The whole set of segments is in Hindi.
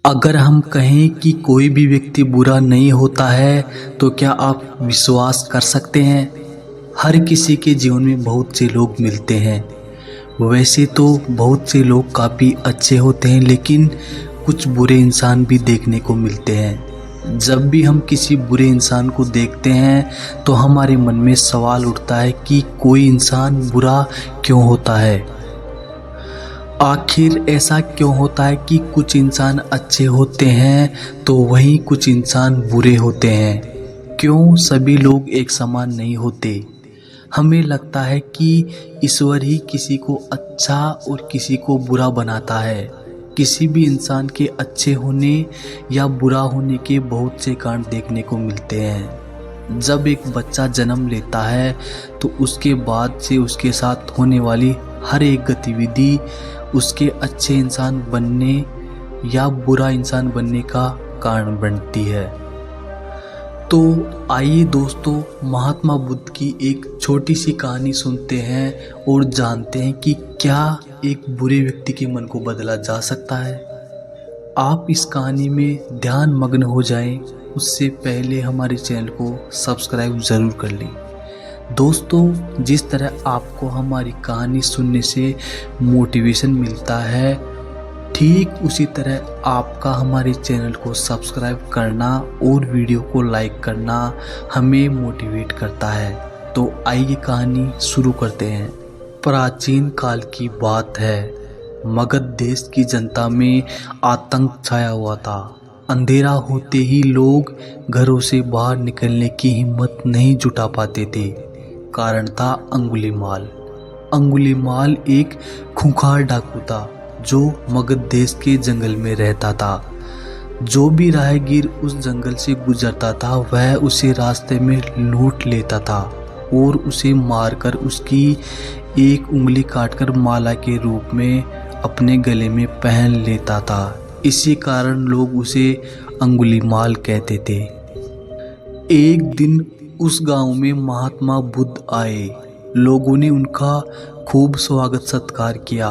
अगर हम कहें कि कोई भी व्यक्ति बुरा नहीं होता है तो क्या आप विश्वास कर सकते हैं? हर किसी के जीवन में बहुत से लोग मिलते हैं। वैसे तो बहुत से लोग काफ़ी अच्छे होते हैं, लेकिन कुछ बुरे इंसान भी देखने को मिलते हैं। जब भी हम किसी बुरे इंसान को देखते हैं तो हमारे मन में सवाल उठता है कि कोई इंसान बुरा क्यों होता है। आखिर ऐसा क्यों होता है कि कुछ इंसान अच्छे होते हैं तो वहीं कुछ इंसान बुरे होते हैं? क्यों सभी लोग एक समान नहीं होते? हमें लगता है कि ईश्वर ही किसी को अच्छा और किसी को बुरा बनाता है। किसी भी इंसान के अच्छे होने या बुरा होने के बहुत से कारण देखने को मिलते हैं। जब एक बच्चा जन्म लेता है तो उसके बाद से उसके साथ होने वाली हर एक गतिविधि उसके अच्छे इंसान बनने या बुरा इंसान बनने का कारण बनती है। तो आइए दोस्तों, महात्मा बुद्ध की एक छोटी सी कहानी सुनते हैं और जानते हैं कि क्या एक बुरे व्यक्ति के मन को बदला जा सकता है। आप इस कहानी में ध्यान मग्न हो जाएं, उससे पहले हमारे चैनल को सब्सक्राइब ज़रूर कर लें। दोस्तों, जिस तरह आपको हमारी कहानी सुनने से मोटिवेशन मिलता है, ठीक उसी तरह आपका हमारे चैनल को सब्सक्राइब करना और वीडियो को लाइक करना हमें मोटिवेट करता है। तो आइए कहानी शुरू करते हैं। प्राचीन काल की बात है। मगध देश की जनता में आतंक छाया हुआ था। अंधेरा होते ही लोग घरों से बाहर निकलने की हिम्मत नहीं जुटा पाते थे। कारण था अंगुलीमाल। अंगुलीमाल एक खूंखार डाकू था जो मगध देश के जंगल में रहता था। जो भी राहगीर उस जंगल से गुजरता था वह उसे रास्ते में लूट लेता था और उसे मारकर उसकी एक उंगली काटकर माला के रूप में अपने गले में पहन लेता था। इसी कारण लोग उसे अंगुलीमाल कहते थे। एक दिन उस गांव में महात्मा बुद्ध आए। लोगों ने उनका खूब स्वागत सत्कार किया।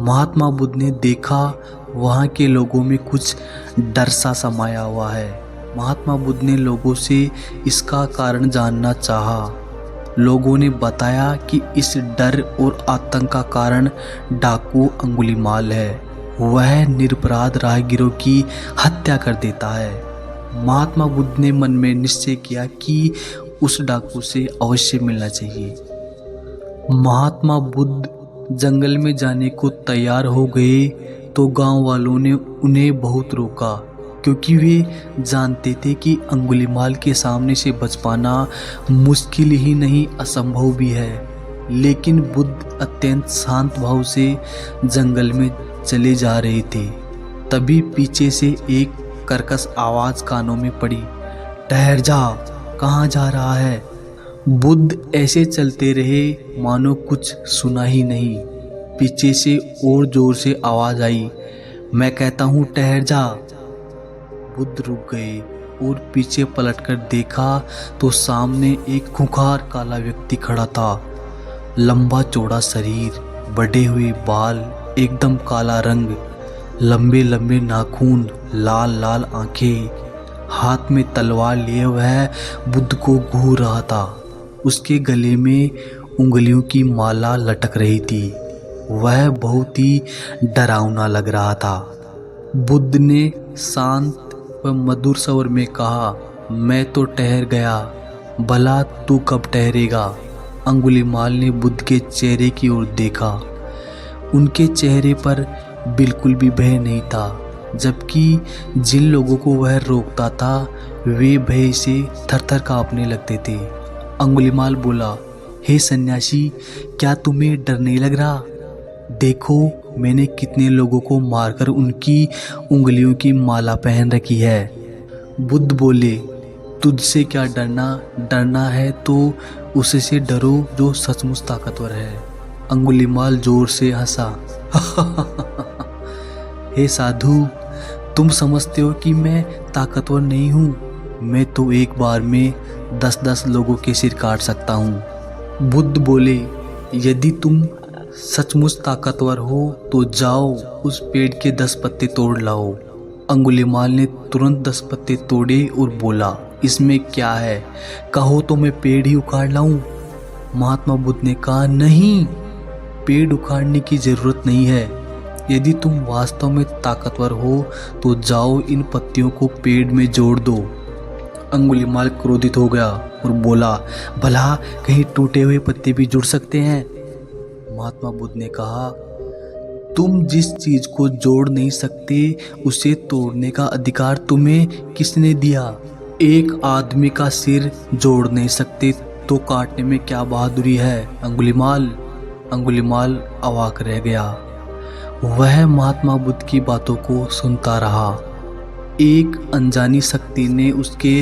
महात्मा बुद्ध ने देखा वहाँ के लोगों में कुछ डर सा समाया हुआ है। महात्मा बुद्ध ने लोगों से इसका कारण जानना चाहा। लोगों ने बताया कि इस डर और आतंक का कारण डाकू अंगुलीमाल है। वह निरपराध राहगीरों की हत्या कर देता है। महात्मा बुद्ध ने मन में निश्चय किया कि उस डाकू से अवश्य मिलना चाहिए। महात्मा बुद्ध जंगल में जाने को तैयार हो गए तो गांव वालों ने उन्हें बहुत रोका, क्योंकि वे जानते थे कि अंगुलीमाल के सामने से बच पाना मुश्किल ही नहीं असंभव भी है। लेकिन बुद्ध अत्यंत शांत भाव से जंगल में चले जा रहे थे। तभी पीछे से एक कर्कश आवाज कानों में पड़ी, ठहर जा, कहाँ जा रहा है? बुद्ध ऐसे चलते रहे मानो कुछ सुना ही नहीं। पीछे से और जोर से आवाज आई, मैं कहता हूँ ठहर जा। बुद्ध रुक गए और पीछे पलटकर देखा तो सामने एक खूंखार काला व्यक्ति खड़ा था। लंबा चौड़ा शरीर, बढ़े हुए बाल, एकदम काला रंग, लंबे लंबे नाखून, लाल लाल आंखें, हाथ में तलवार लिए वह बुद्ध को घूर रहा था। उसके गले में उंगलियों की माला लटक रही थी। वह बहुत ही डरावना लग रहा था। बुद्ध ने शांत व मधुर स्वर में कहा, मैं तो ठहर गया, भला तू कब ठहरेगा? अंगुलीमाल ने बुद्ध के चेहरे की ओर देखा। उनके चेहरे पर बिल्कुल भी भय नहीं था, जबकि जिन लोगों को वह रोकता था वे भय से थरथर कांपने लगते थे। अंगुलीमाल बोला, हे सन्यासी, क्या तुम्हें डर नहीं लग रहा? देखो, मैंने कितने लोगों को मारकर उनकी उंगलियों की माला पहन रखी है। बुद्ध बोले, तुझसे क्या डरना? डरना है तो उससे डरो जो सचमुच ताकतवर है। अंगुलीमाल जोर से हंसा। हे साधु, तुम समझते हो कि मैं ताकतवर नहीं हूँ? मैं तो एक बार में 10-10 लोगों के सिर काट सकता हूँ। बुद्ध बोले, यदि तुम सचमुच ताकतवर हो तो जाओ उस पेड़ के 10 पत्ते तोड़ लाओ। अंगुलीमाल ने तुरंत 10 पत्ते तोड़े और बोला, इसमें क्या है, कहो तो मैं पेड़ ही उखाड़ लाऊं। महात्मा बुद्ध ने कहा, नहीं, पेड़ उखाड़ने की जरूरत नहीं है। यदि तुम वास्तव में ताकतवर हो तो जाओ इन पत्तियों को पेड़ में जोड़ दो। अंगुलीमाल क्रोधित हो गया और बोला, भला कहीं टूटे हुए पत्ते भी जुड़ सकते हैं। महात्मा बुद्ध ने कहा, तुम जिस चीज को जोड़ नहीं सकते उसे तोड़ने का अधिकार तुम्हें किसने दिया? एक आदमी का सिर जोड़ नहीं सकते तो काटने में क्या बहादुरी है? अंगुलीमाल अवाक रह गया। वह महात्मा बुद्ध की बातों को सुनता रहा। एक अनजानी शक्ति ने उसके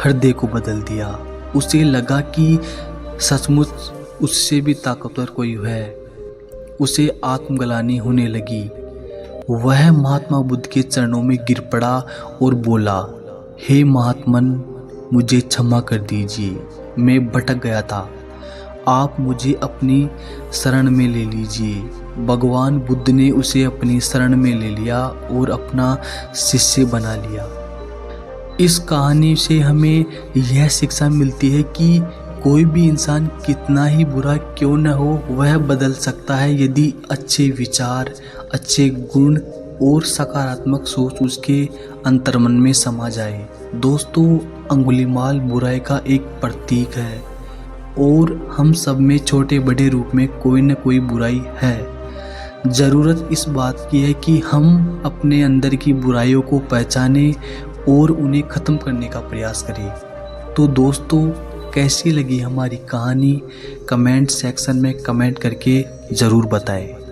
हृदय को बदल दिया। उसे लगा कि सचमुच उससे भी ताकतवर कोई है। उसे आत्मग्लानि होने लगी। वह महात्मा बुद्ध के चरणों में गिर पड़ा और बोला, हे महात्मन, मुझे क्षमा कर दीजिए, मैं भटक गया था। आप मुझे अपनी शरण में ले लीजिए। भगवान बुद्ध ने उसे अपनी शरण में ले लिया और अपना शिष्य बना लिया। इस कहानी से हमें यह शिक्षा मिलती है कि कोई भी इंसान कितना ही बुरा क्यों न हो, वह बदल सकता है यदि अच्छे विचार, अच्छे गुण और सकारात्मक सोच उसके अंतर्मन में समा जाए। दोस्तों, अंगुलीमाल बुराई का एक प्रतीक है और हम सब में छोटे बड़े रूप में कोई न कोई बुराई है। ज़रूरत इस बात की है कि हम अपने अंदर की बुराइयों को पहचानें और उन्हें ख़त्म करने का प्रयास करें। तो दोस्तों, कैसी लगी हमारी कहानी? कमेंट सेक्शन में कमेंट करके ज़रूर बताएं।